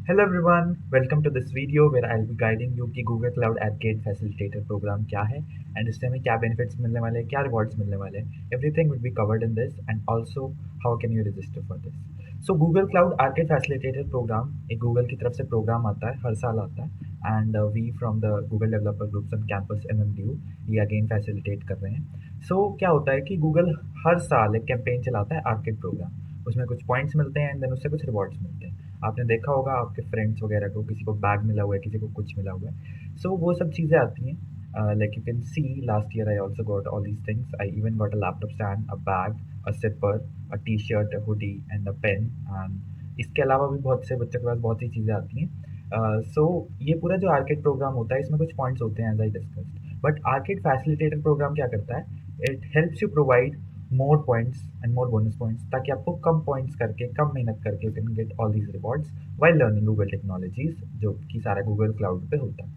Hello everyone, welcome to this video where I'll be guiding you कि Google Cloud Arcade Facilitator program क्या है and इससे हमें क्या benefits मिलने वाले हैं, क्या rewards मिलने वाले हैं. Everything will be covered in this and also how can you register for this. So Google Cloud Arcade Facilitator program एक Google की तरफ से program आता है, हर साल आता है and we from the Google Developer Groups on campus MMDU ये again facilitate कर रहे हैं. So क्या होता है कि Google हर साल एक campaign चलाता है Arcade program. उसमें कुछ पॉइंट्स मिलते हैं एंड देन उससे कुछ रिवॉर्ड्स मिलते हैं. आपने देखा होगा आपके फ्रेंड्स वगैरह को किसी को बैग मिला हुआ है, किसी को कुछ मिला हुआ है. सो वो सब चीज़ें आती हैं. Like you can see last year I also got all these things. I even got a laptop stand, a bag, a sipper, a T shirt, a hoodie and a pen. And इसके अलावा भी बहुत से बच्चों के पास बहुत सी चीज़ें आती हैं. सो ये पूरा जो आर्केड प्रोग्राम होता है इसमें कुछ पॉइंट्स होते हैं as I discussed. But arcade facilitator program क्या करता है? It helps you provide more points and more bonus points ताकि आपको कम पॉइंट्स करके कम मेहनत करके you can get all these rewards while learning Google technologies जो कि सारा गूगल क्लाउड पे होता है.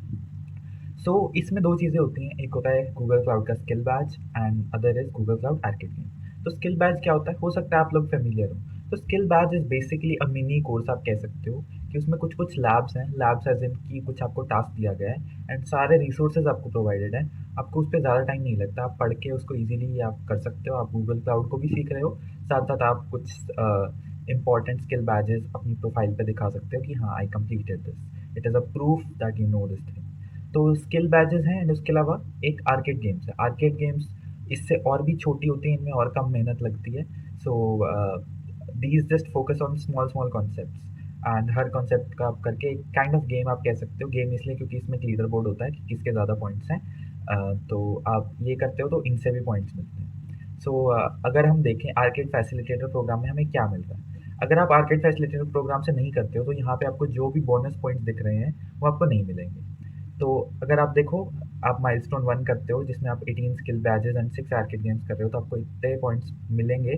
सो इसमें दो चीज़ें होती हैं. एक होता है गूगल क्लाउड का skill batch and other is Google Cloud arcade game. तो स्किल बैच क्या होता है? हो सकता है आप लोग फेमिलियर हो. तो skill batch is basically a mini course आप कह सकते हो कि उसमें कुछ कुछ लैब्स हैं. लैब्स एज इन की कुछ आपको टास्क दिया गया है एंड सारे रिसोर्सेज आपको प्रोवाइडेड हैं. आपको उस पर ज़्यादा टाइम नहीं लगता. आप पढ़ के उसको ईजिली आप कर सकते हो. आप गूगल क्लाउड को भी सीख रहे हो, साथ साथ आप कुछ इंपॉर्टेंट स्किल बैजेस अपनी प्रोफाइल पे दिखा सकते हो कि हाँ I completed this. It is a proof that you know this thing. तो स्किल बैजेस हैं एंड उसके अलावा एक आर्केड गेम्स है. आर्केड गेम्स इससे और भी छोटी होती हैं, इनमें और कम मेहनत लगती है. So these just focus on small small concepts and her concept का आप करके एक काइंड ऑफ गेम आप कह सकते हो. गेम इसलिए क्योंकि इसमें एक लीडर बोर्ड होता है कि किसके ज़्यादा पॉइंट्स हैं. तो आप ये करते हो तो इनसे भी पॉइंट्स मिलते हैं. सो अगर हम देखें आर्केड फैसिलिटेटर प्रोग्राम में हमें क्या मिल रहा है. अगर आप आर्केड फैसिलिटेटर प्रोग्राम से नहीं करते हो तो यहाँ पे आपको जो भी बोनस पॉइंट्स दिख रहे हैं वो आपको नहीं मिलेंगे. तो अगर आप देखो, आप माइलस्टोन 1 करते हो जिसमें आप 18 skill badges and 6 arcade games कर रहे हो तो आपको इतने पॉइंट्स मिलेंगे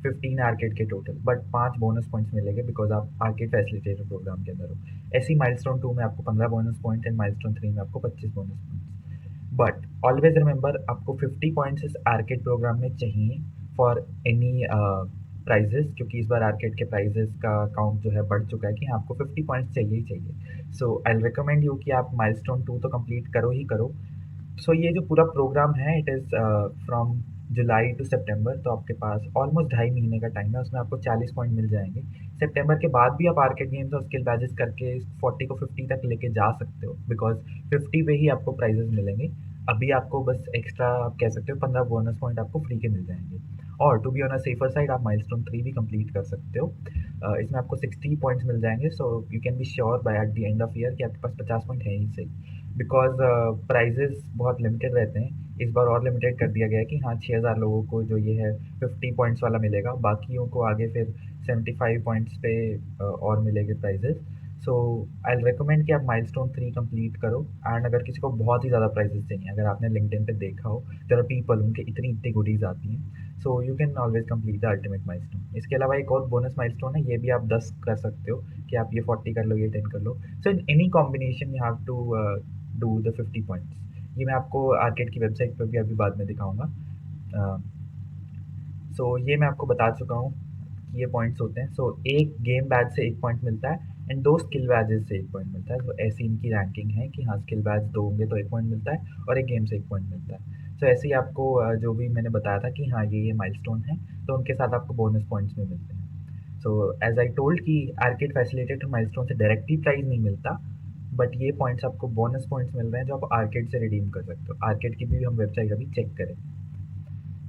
15 आर्केड के टोटल. बट 5 बोनस पॉइंट्स मिलेंगे बिकॉज आप आर्केड फैसिलिटेटर प्रोग्राम के अंदर हो. ऐसी माइलस्टोन 2 में आपको 15 बोनस पॉइंट एंड माइलस्टोन 3 में आपको 25 bonus points. But always remember आपको 50 पॉइंट्स इस आर्केड प्रोग्राम में चाहिए फॉर एनी प्राइजेस, क्योंकि इस बार आर्केड के प्राइजेस का काउंट जो है बढ़ चुका है कि हाँ आपको 50 पॉइंट्स चाहिए ही चाहिए. सो आई रिकमेंड यू कि आप माइलस्टोन 2 तो कंप्लीट करो ही करो. सो ये जो पूरा प्रोग्राम है it is from July to September. तो आपके पास ऑलमोस्ट 2.5 महीने का टाइम है. उसमें आपको 40 पॉइंट मिल जाएंगे. सितंबर के बाद भी आप आर्केड गेम्स और स्किल बैजेस करके 40 को 50 तक लेके जा सकते हो बिकॉज 50 पे ही आपको प्राइजेस मिलेंगे. अभी आपको बस एक्स्ट्रा आप कह सकते हो 15 बोनस पॉइंट आपको फ्री के मिल जाएंगे. और to be on a safer side आप माइलस्टोन 3 भी कंप्लीट कर सकते हो. इसमें आपको 60 पॉइंट्स मिल जाएंगे. सो you can be sure by at the end of year कि आपके पास 50 पॉइंट है ही सही. बिकॉज प्राइजेस बहुत लिमिटेड रहते हैं. इस बार और लिमिटेड कर दिया गया है कि हाँ 6,000 लोगों को जो ये है 50 पॉइंट्स वाला मिलेगा. बाकियों को आगे फिर 75 पॉइंट्स पे और मिलेंगे प्राइजेस. सो आई रिकमेंड कि आप माइलस्टोन 3 कंप्लीट करो. एंड अगर किसी को बहुत ही ज़्यादा प्राइजेस चाहिए, अगर आपने लिंक्डइन पे देखा हो देयर आर पीपल उनके इतनी इतनी गुडीज आती हैं. सो you can always complete the ultimate milestone. इसके अलावा एक और बोनस माइलस्टोन है, ये भी आप 10 कर सकते हो कि आप ये 40 कर लो, ये 10 कर लो. So in any combination you have to do the 50 points. ये मैं आपको आर्केड की वेबसाइट पर भी अभी बाद में दिखाऊंगा. सो ये मैं आपको बता चुका हूँ कि ये पॉइंट्स होते हैं. सो एक गेम बैच से 1 पॉइंट मिलता है एंड 2 स्किल बैजेस से 1 पॉइंट मिलता है. तो ऐसी इनकी रैंकिंग है कि हाँ स्किल बैच 2 होंगे तो 1 पॉइंट मिलता है और एक गेम से 1 पॉइंट मिलता है. सो ऐसे ही आपको जो भी मैंने बताया था कि हाँ ये माइलस्टोन है तो उनके साथ आपको बोनस पॉइंट्स भी मिलते हैं. सो एज आई टोल्ड कि आर्केड फैसिलिटेटर माइलस्टोन से डायरेक्टली प्राइज नहीं मिलता. बट ये पॉइंट्स आपको बोनस पॉइंट्स मिल रहे हैं जो आप आर्केड से रिडीम कर सकते हो. आर्केड की भी हम वेबसाइट अभी चेक करें.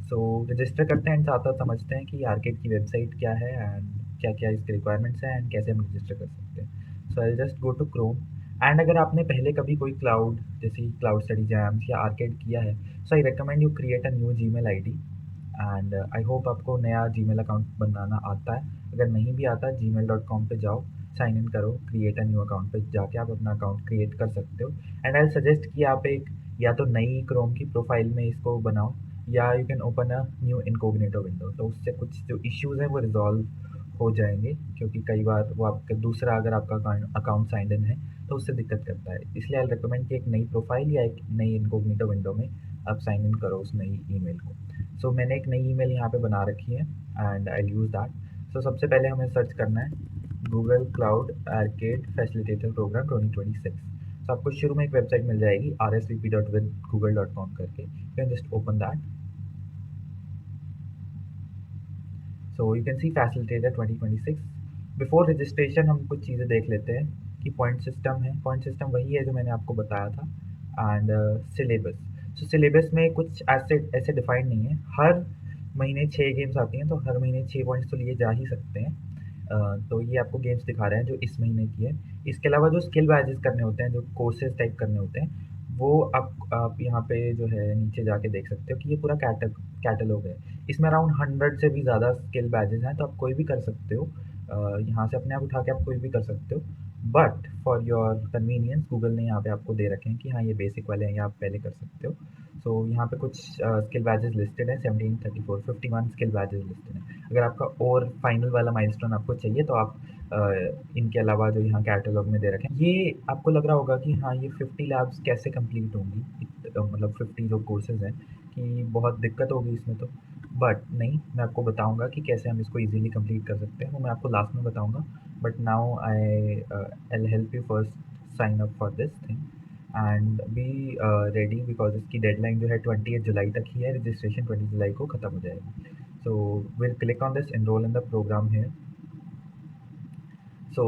सो रजिस्टर करते हैं एंड साथ साथ समझते हैं कि आर्केड की वेबसाइट क्या है एंड क्या क्या इसके रिक्वायरमेंट्स हैं एंड कैसे हम रजिस्टर कर सकते हैं. So I just go to Chrome. And अगर आपने पहले कभी कोई क्लाउड जैसे क्लाउड स्टडी जैम्स या आर्केड किया है so I recommend you create a new Gmail ID. And I hope आपको नया जीमेल अकाउंट बनाना आता है. अगर नहीं भी आता gmail.com पे जाओ, साइन इन करो, क्रिएट अ न्यू अकाउंट पे जाके आप अपना अकाउंट क्रिएट कर सकते हो. एंड आई सजेस्ट कि आप एक या तो नई क्रोम की प्रोफाइल में इसको बनाओ या you can open a new incognito window. तो उससे कुछ जो इश्यूज़ हैं वो रिजॉल्व हो जाएंगे क्योंकि कई बार वो आपका दूसरा अगर आपका अकाउंट साइंड इन है तो उससे दिक्कत करता है. इसलिए आई रिकमेंड कि एक नई प्रोफाइल या एक नई इनकोग्निटो विंडो में आप साइन इन करो उस नई ईमेल को. सो मैंने एक नई ईमेल यहाँ पे बना रखी है and I use that. So सबसे पहले हमें सर्च करना है Google Cloud arcade facilitator program 2026। तो आपको शुरू में एक वेबसाइट मिल जाएगी rsvp.withgoogle.com करके। You can just open that. So you can C facilitator 2026। Before registration हम कुछ चीज़ें देख लेते हैं कि पॉइंट सिस्टम है। पॉइंट सिस्टम वही है जो मैंने आपको बताया था। And syllabus. सो सिलेबस में कुछ ऐसे ऐसे डिफाइंड नहीं है। हर महीने 6 गेम्स आती हैं, तो हर महीने 6 पॉइंट्स तो लिए जा ही सकते हैं। तो ये आपको गेम्स दिखा रहे हैं जो इस महीने की है। इसके अलावा जो स्किल बैजेस करने होते हैं, जो कोर्सेज टाइप करने होते हैं, वो आप यहाँ पे जो है नीचे जाके देख सकते हो कि ये पूरा कैटलॉग है। इसमें अराउंड 100 से भी ज़्यादा स्किल बैजेस हैं, तो आप कोई भी कर सकते हो। यहाँ से अपने आप उठा के आप कोई भी कर सकते हो। But for your convenience Google ने यहाँ पे आपको दे रखे हैं कि हाँ ये बेसिक वाले हैं, ये आप पहले कर सकते हो। सो यहाँ पे कुछ स्किल बैजेस लिस्टेड है। 17, 34, 51 स्किल बैजेस लिस्टेड है। अगर आपका और फाइनल वाला माइलस्टोन आपको चाहिए तो आप इनके अलावा जो यहाँ कैटलॉग में दे रखे हैं, ये आपको लग रहा होगा कि हाँ ये 50 लैब्स कैसे कंप्लीट होंगी, मतलब 50 जो कोर्सेज हैं, कि बहुत दिक्कत होगी इसमें तो। बट नहीं, मैं आपको बताऊंगा कि कैसे हम इसको इजीली कंप्लीट कर सकते हैं, वो मैं आपको लास्ट में बताऊंगा। But now I help you first sign up for this thing and be ready, because इसकी डेडलाइन जो है 20 जुलाई तक ही है। रजिस्ट्रेशन 20 जुलाई को ख़त्म हो जाएगी। So will click on this enrol in the program है। सो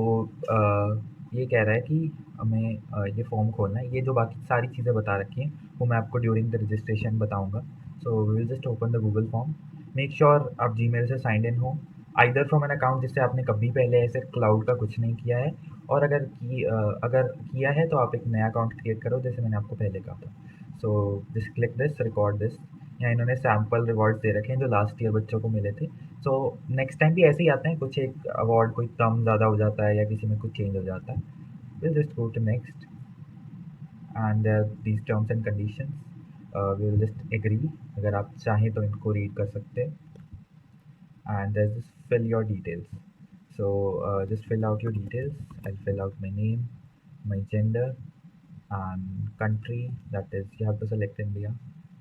ये कह रहा है कि हमें ये फॉर्म खोलना है। ये जो बाकी सारी चीज़ें बता रखी हैं वो मैं आपको ड्यूरिंग द रजिस्ट्रेशन बताऊंगा। So we will just open the Google form. Make sure आप जीमेल से साइंड इन हो, आइदर फ्रॉम एन अकाउंट जिससे आपने कभी पहले ऐसे क्लाउड का कुछ नहीं किया है, और अगर किया है तो आप एक नया अकाउंट क्रिएट करो जैसे मैंने आपको पहले कहा था। So just click this record this. यहाँ इन्होंने सैम्पल रिवॉर्ड्स दे रखे हैं जो लास्ट ईयर बच्चों को मिले थे। सो नेक्स्ट टाइम भी ऐसे ही आते हैं, कुछ एक अवार्ड कोई कम ज़्यादा हो जाता है या किसी में कुछ चेंज हो जाता है। Will just go to next and these terms and conditions will just agree. अगर आप चाहें तो इनको रीड कर सकते हैं। And just fill your details. So just fill out your details. I'll fill out my name, my gender, and country. That is, you have to select India.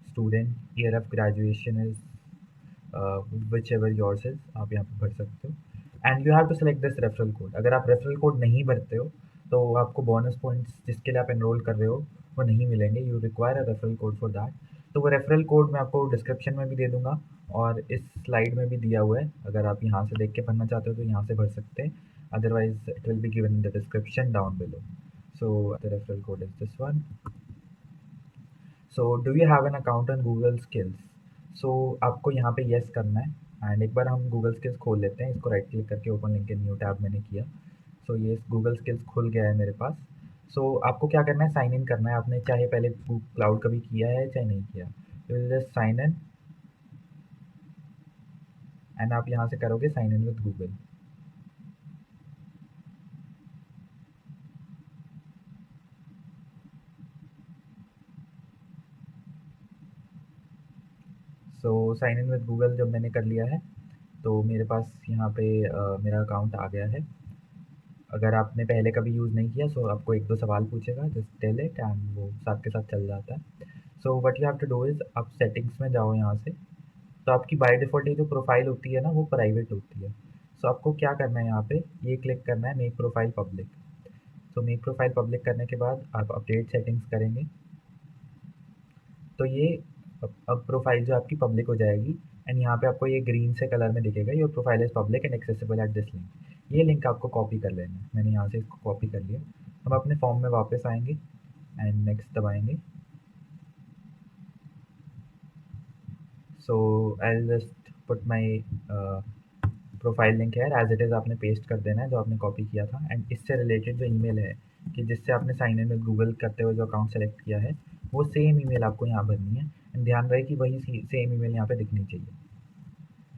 Student, year of graduation is whichever yours is, आप यहाँ पे भर सकते हो। And you have to select this referral code. अगर आप referral code नहीं भरते हो तो आपको बोनस पॉइंट्स जिसके लिए आप एनरोल कर रहे हो वो नहीं मिलेंगे। You require a referral code for that. तो वो रेफरल कोड मैं आपको डिस्क्रिप्शन में भी दे दूंगा और इस स्लाइड में भी दिया हुआ है। अगर आप यहाँ से देख के भरना चाहते हो तो यहाँ से भर सकते हैं, otherwise it will be given in the description down below. So the referral code is this one. So do you have an account on Google skills? So आपको यहाँ पे येस करना है। एंड एक बार हम गूगल स्किल्स खोल लेते हैं। इसको राइट क्लिक करके open link in new tab मैंने किया। सो ये गूगल स्किल्स खुल गया है मेरे पास। सो आपको क्या करना है, साइन इन करना है। आपने चाहे पहले क्लाउड कभी किया है चाहे नहीं किया, you will just sign in and आप यहाँ से करोगे sign in with Google. So sign in with Google जब मैंने कर लिया है तो मेरे पास यहाँ पे मेरा अकाउंट आ गया है। अगर आपने पहले कभी यूज़ नहीं किया सो आपको एक दो सवाल पूछेगा, जस्ट टेल इट एंड वो साथ के साथ चल जाता है। So what you have to do is, आप सेटिंग्स में जाओ यहाँ से। तो आपकी बाय डिफ़ॉल्ट ये जो प्रोफ़ाइल होती है ना वो प्राइवेट होती है। सो आपको क्या करना है, यहाँ पे ये क्लिक करना है मेक प्रोफ़ाइल पब्लिक। तो मेक प्रोफ़ाइल पब्लिक करने के बाद आप अपडेट सेटिंग्स करेंगे तो ये अब प्रोफ़ाइल जो आपकी पब्लिक हो जाएगी। एंड यहाँ पे आपको ये ग्रीन से कलर में दिखेगा your profile is public and accessible at this link. ये लिंक आपको कॉपी कर लेना है। मैंने यहाँ से इसको कॉपी कर लिया। हम अपने फॉर्म में वापस आएंगे एंड नेक्स्ट दबाएंगे। So I just put my profile link है एज इट इज़, आपने पेस्ट कर देना है जो आपने कॉपी किया था। एंड इससे रिलेटेड जो ईमेल है कि जिससे आपने साइन इन विद गूगल करते हुए जो अकाउंट सेलेक्ट किया है वो सेम ईमेल आपको यहाँ भरनी है। एंड ध्यान रहे कि वही सेम ईमेल यहाँ पे दिखनी चाहिए।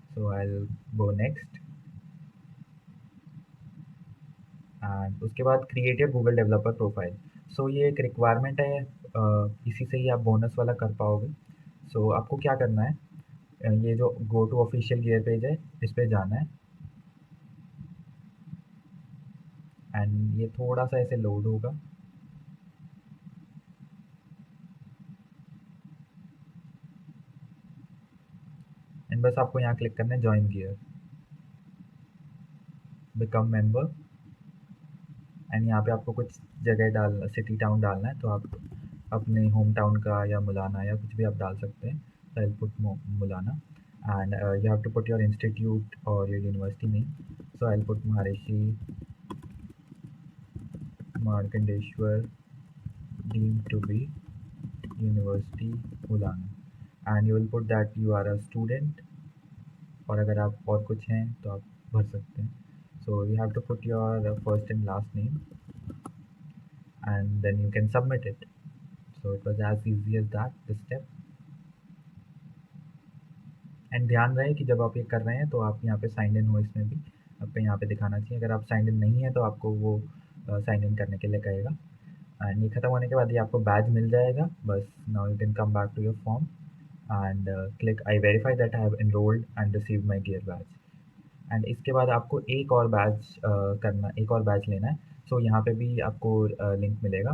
So I will go next and उसके बाद create your Google developer profile. So ये एक रिक्वायरमेंट है, इसी से ही आप बोनस वाला कर पाओगे। सो आपको क्या करना है, ये जो go to official gear page है इस पे जाना है। एंड ये थोड़ा सा ऐसे लोड होगा एंड बस आपको यहाँ क्लिक करना है join gear, become member. And यहाँ पे आपको कुछ जगह डाल सिटी टाउन डालना है, तो आप अपने होम टाउन का या मुलाना या कुछ भी आप डाल सकते हैं। So I'll put Mullana and you have to put your institute or your university name. So I'll put Maharishi Markandeshwar deemed to be University Mulana, and you will put that you are a student, और अगर आप और कुछ हैं तो आप भर सकते हैं. So you have to put your first and last name and then you can submit it. So it was as easy as that, this step. And ध्यान रहे कि जब आप ये कर रहे हैं तो आप यहाँ पे साइन इन हो, इसमें भी आपको यहाँ पे दिखाना चाहिए. अगर आप साइन इन नहीं है तो आपको वो साइन इन करने के लिए कहेगा. एंड ये ख़त्म होने के बाद ये आपको बैज मिल जाएगा. बस now you can come back to your form and click I verify that I have enrolled and receive my gear badge. And इसके बाद आपको एक और बैच लेना है. सो यहाँ पे भी आपको लिंक मिलेगा.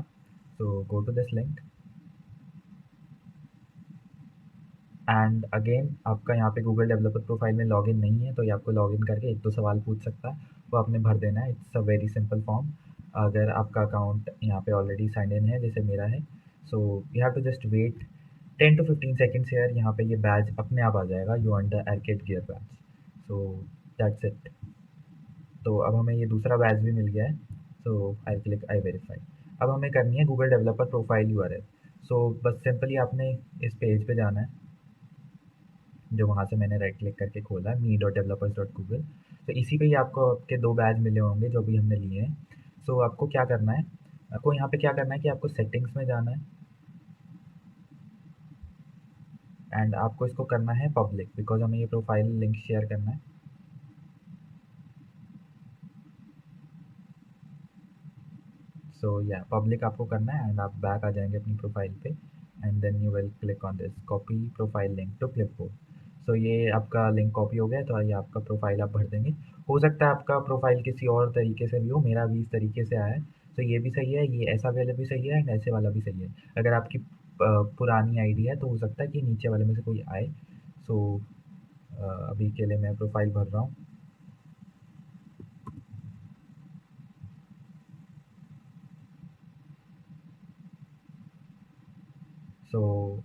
So go to this link and again आपका यहाँ पे गूगल डेवलपर प्रोफाइल में लॉगिन नहीं है, तो ये आपको लॉगिन करके एक दो सवाल पूछ सकता है, वो आपने भर देना है. It's a very simple form. अगर आपका अकाउंट यहाँ पे ऑलरेडी साइन इन है जैसे मेरा है, so you have to just wait 10 to 15 seconds here. यहाँ पे ये बैच अपने आप आ जाएगा, you want the arcade gear badge. So that's it. तो अब हमें ये दूसरा बैच भी मिल गया है. So I click I verify. अब हमें करनी है गूगल डेवलपर प्रोफाइल यूआरएल. सो बस सिंपली आपने इस पेज पे जाना है जो वहाँ से मैंने राइट क्लिक करके खोला, me.developers.google. तो इसी पे ही आपको आपके 2 बैच मिले होंगे जो भी हमने लिए हैं. सो आपको क्या करना है, आपको यहाँ पे क्या करना है कि आपको सेटिंग्स में जाना है एंड आपको इसको करना है पब्लिक, बिकॉज़ हमें ये प्रोफाइल लिंक शेयर करना है. सो या पब्लिक आपको करना है एंड आप बैक आ जाएंगे अपनी प्रोफाइल पे and then you will click on this copy profile link to clipboard. So ये आपका लिंक कॉपी हो गया, तो ये आपका प्रोफाइल आप भर देंगे. हो सकता है आपका प्रोफाइल किसी और तरीके से भी हो, मेरा भी इस तरीके से आया है. तो ये भी सही है, ये ऐसा वाला भी सही है एंड ऐसे वाला भी सही है. अगर आपकी पुरानी आईडी है तो हो सकता है कि नीचे वाले में से कोई आए. सो अभी के लिए मैं प्रोफाइल भर रहा हूँ. सो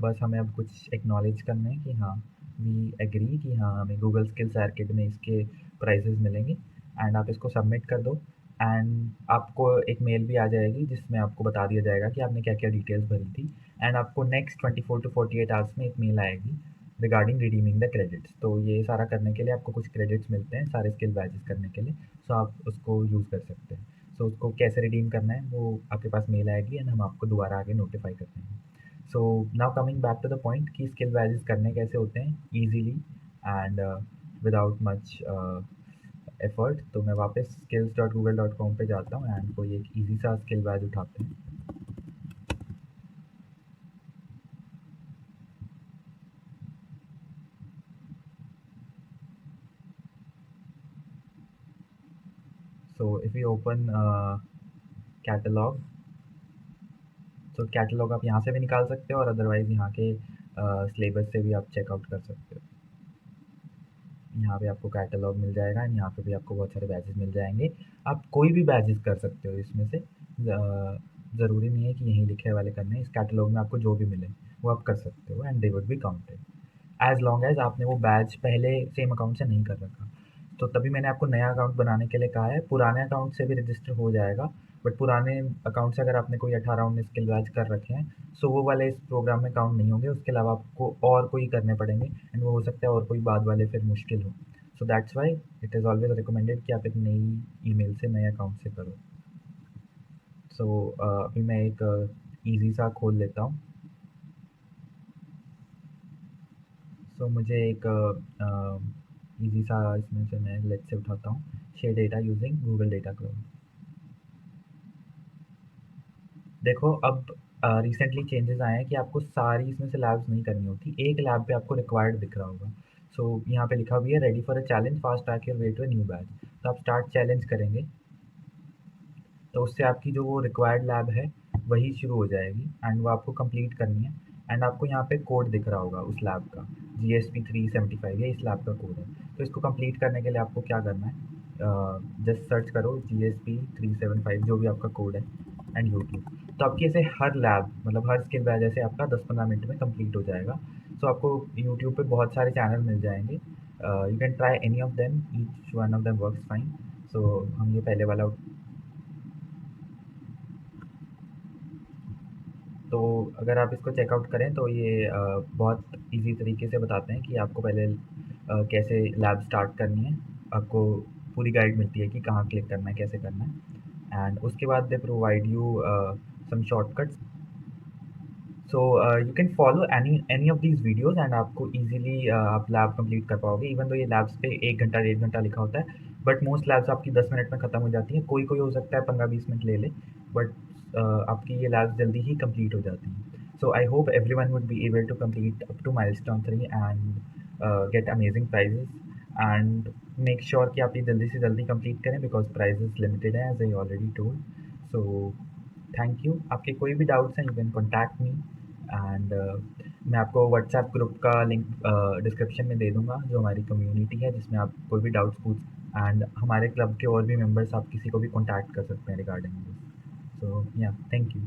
बस हमें अब कुछ एक्नॉलेज करना है कि हाँ वी एग्री कि हाँ हमें गूगल स्किल्स आर्केड में इसके प्राइजेस मिलेंगे. एंड आप इसको सबमिट कर दो एंड आपको एक मेल भी आ जाएगी जिसमें आपको बता दिया जाएगा कि आपने क्या क्या डिटेल्स भरी थी. एंड आपको नेक्स्ट 24 to 48 आवर्स में एक मेल आएगी रिगार्डिंग रिडीमिंग द क्रेडिट्स. तो ये सारा करने के लिए आपको कुछ क्रेडिट्स मिलते हैं सारे स्किल बैचेस करने के लिए. सो आप उसको यूज़ कर सकते हैं. सो उसको कैसे रिडीम करना है वो आपके पास मेल आएगी एंड हम आपको दोबारा आगे नोटिफाई कर देंगे. So now coming back to the point कि स्किल बैचेस करने कैसे होते हैं easily and without much effort. तो मैं वापस skills.google.com पे जाता हूँ एंड कोई एक ईजी सा स्किल बैच उठाते हैं. So if you open catalogue, तो कैटलॉग आप यहाँ से भी निकाल सकते हो और अदरवाइज़ यहाँ के सिलेबस से भी आप चेकआउट कर सकते हो. यहाँ पे आपको कैटलॉग मिल जाएगा एंड यहाँ पे भी आपको बहुत सारे बैचेस मिल जाएंगे. आप कोई भी बैचेस कर सकते हो इसमें से. ज़रूरी नहीं है कि यहीं लिखे वाले करने हैं. इस कैटलॉग में आपको जो भी मिले वो आप कर सकते हो and they would be counted as long as आपने वो बैच पहले सेम अकाउंट से नहीं कर रखा. तो तभी मैंने आपको नया अकाउंट बनाने के लिए कहा है. पुराने अकाउंट से भी रजिस्टर हो जाएगा, बट पुराने अकाउंट से अगर आपने कोई 18 19 स्किल बैच कर रखे हैं सो वो वाले इस प्रोग्राम में काउंट नहीं होंगे. उसके अलावा आपको और कोई करने पड़ेंगे एंड वो हो सकता है और कोई बाद वाले फिर मुश्किल हो. So that's why it is always recommended कि आप एक नई ईमेल से नए अकाउंट से करो. सो अभी मैं एक ईजी सा खोल लेता हूँ. सो मुझे एक ईजी सा इसमें से मैं लेट्स से उठाता हूँ share data using Google data cloud. देखो अब रिसेंटली चेंजेस आए हैं कि आपको सारी इसमें से लैब्स नहीं करनी होती. एक लैब पे आपको रिक्वायर्ड दिख रहा होगा. सो यहाँ पे लिखा हुआ है ready for a challenge fast track your way to a new batch. तो आप स्टार्ट चैलेंज करेंगे तो उससे आपकी जो वो रिक्वायर्ड लैब है वही शुरू हो जाएगी एंड वो आपको कंप्लीट करनी है. एंड आपको यहाँ पे कोड दिख रहा होगा उस लैब का GSP 375, ये इस लैब का कोड है. तो इसको कंप्लीट करने के लिए आपको क्या करना है, जस्ट सर्च करो GSP 375 जो भी आपका कोड है एंड यूट्यूब। तो आपकी ऐसे हर लैब मतलब हर स्किल बैच जैसे आपका 10-15 मिनट में कंप्लीट हो जाएगा। सो आपको यूट्यूब पे बहुत सारे चैनल मिल जाएंगे, you can try any of them, each one of them works fine. So हम ये पहले वाला, तो अगर आप इसको चेकआउट करें तो ये बहुत इजी तरीके से बताते हैं कि आपको पहले कैसे लैब स्टार्ट करनी है। आपको पूरी गाइड मिलती है कि कहाँ क्लिक करना है, कैसे करना है, एंड उसके बाद they provide you some shortcuts. So you can follow any of these videos and आपको ईजिली आप लैब कंप्लीट कर पाओगे। इवन तो ये लैब्स पे 1 घंटा 1.5 घंटा लिखा होता है, बट मोस्ट लैब्स आपकी 10 मिनट में ख़त्म हो जाती हैं। कोई कोई हो सकता है 15-20 मिनट ले ले, बट आपकी ये लैब्स जल्दी ही कंप्लीट हो जाती हैं। So I hope every one would be able to complete up to milestone 3 and get amazing prizes, and make sure कि आप ये जल्दी से जल्दी कंप्लीट करें बिकॉज प्राइजेस लिमिटेड हैं as I already told. So thank you. आपके कोई भी डाउट्स हैं you can contact me, and मैं आपको व्हाट्सएप ग्रुप का लिंक डिस्क्रिप्शन में दे दूँगा जो हमारी कम्युनिटी है, जिसमें आप कोई भी डाउट्स पूछ, एंड हमारे क्लब के और भी मेंबर्स आप किसी को भी कॉन्टैक्ट कर सकते हैं रिगार्डिंग दिस। सो या थैंक यू।